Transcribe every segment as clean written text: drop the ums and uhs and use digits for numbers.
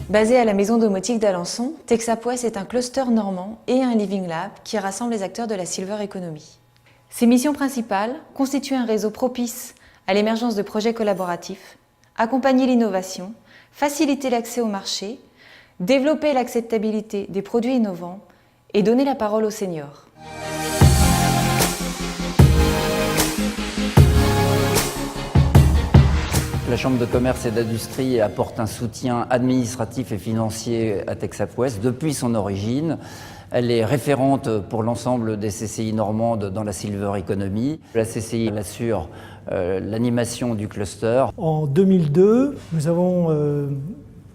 Basé à la maison domotique d'Alençon, Texapouest est un cluster normand et un living lab qui rassemble les acteurs de la Silver Economy. Ses missions principales constituent un réseau propice à l'émergence de projets collaboratifs, accompagner l'innovation, faciliter l'accès au marché, développer l'acceptabilité des produits innovants et donner la parole aux seniors. La Chambre de commerce et d'industrie apporte un soutien administratif et financier à Texapouest depuis son origine. Elle est référente pour l'ensemble des CCI normandes dans la Silver Economy. La CCI assure l'animation du cluster. En 2002, nous avons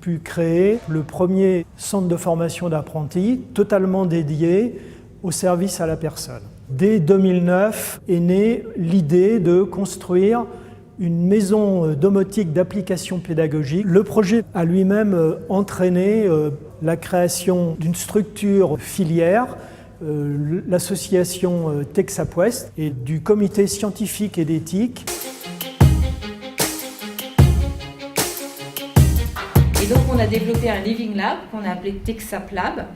pu créer le premier centre de formation d'apprentis totalement dédié au service à la personne. Dès 2009 est née l'idée de construire une maison domotique d'application pédagogique. Le projet a lui-même entraîné la création d'une structure filière, l'association Texapouest et du comité scientifique et d'éthique. Et donc on a développé un Living Lab qu'on a appelé Texaplab.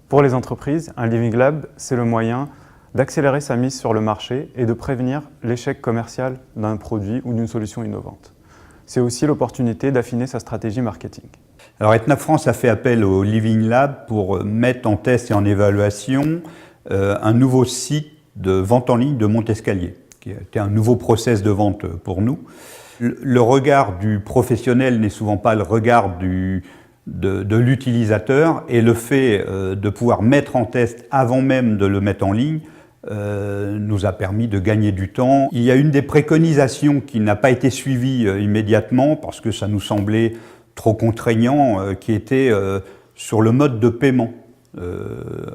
Pour les entreprises, un Living Lab, c'est le moyen d'accélérer sa mise sur le marché et de prévenir l'échec commercial d'un produit ou d'une solution innovante. C'est aussi l'opportunité d'affiner sa stratégie marketing. Alors Etna France a fait appel au Living Lab pour mettre en test et en évaluation un nouveau site de vente en ligne de Montescalier, qui a été un nouveau process de vente pour nous. Le regard du professionnel n'est souvent pas le regard de l'utilisateur, et le fait de pouvoir mettre en test avant même de le mettre en ligne nous a permis de gagner du temps. Il y a une des préconisations qui n'a pas été suivie immédiatement parce que ça nous semblait trop contraignant, qui était sur le mode de paiement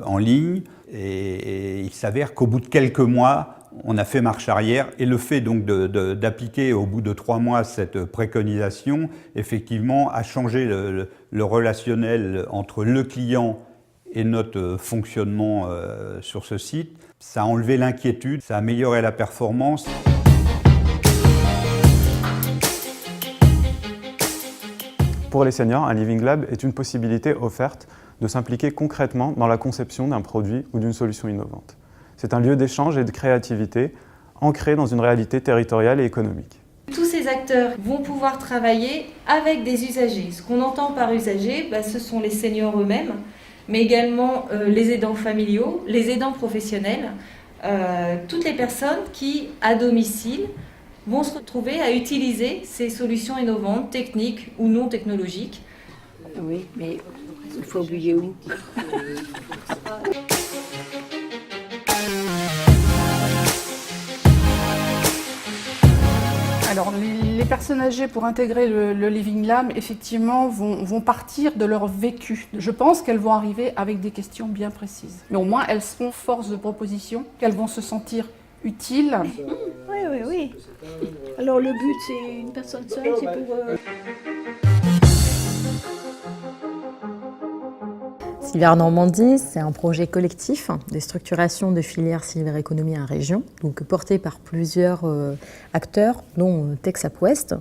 en ligne. Et il s'avère qu'au bout de quelques mois, on a fait marche arrière, et le fait donc d'appliquer au bout de 3 mois cette préconisation, effectivement, a changé le relationnel entre le client et notre fonctionnement sur ce site. Ça a enlevé l'inquiétude, ça a amélioré la performance. Pour les seniors, un Living Lab est une possibilité offerte de s'impliquer concrètement dans la conception d'un produit ou d'une solution innovante. C'est un lieu d'échange et de créativité ancré dans une réalité territoriale et économique. Tous ces acteurs vont pouvoir travailler avec des usagers. Ce qu'on entend par usagers, ce sont les seniors eux-mêmes, mais également les aidants familiaux, les aidants professionnels, toutes les personnes qui, à domicile, vont se retrouver à utiliser ces solutions innovantes, techniques ou non technologiques. Oui, mais il faut oublier où. Alors, les personnes âgées, pour intégrer le Living Lab, effectivement, vont partir de leur vécu. Je pense qu'elles vont arriver avec des questions bien précises. Mais au moins, elles seront force de proposition, qu'elles vont se sentir utiles. Oui. Alors, le but, c'est une personne seule, c'est pour... Silver Normandie, c'est un projet collectif de structuration de filières Silver Economy en région, donc porté par plusieurs acteurs, dont Texapouest.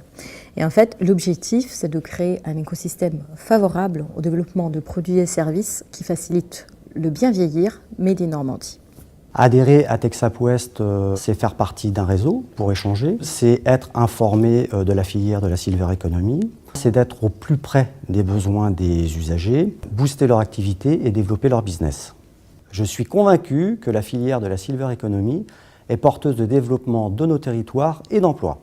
Et en fait, l'objectif, c'est de créer un écosystème favorable au développement de produits et services qui facilitent le bien vieillir Made in Normandie. Adhérer à Texapouest, c'est faire partie d'un réseau pour échanger, c'est être informé de la filière de la Silver Economy, c'est d'être au plus près des besoins des usagers, booster leur activité et développer leur business. Je suis convaincu que la filière de la Silver Economy est porteuse de développement de nos territoires et d'emplois.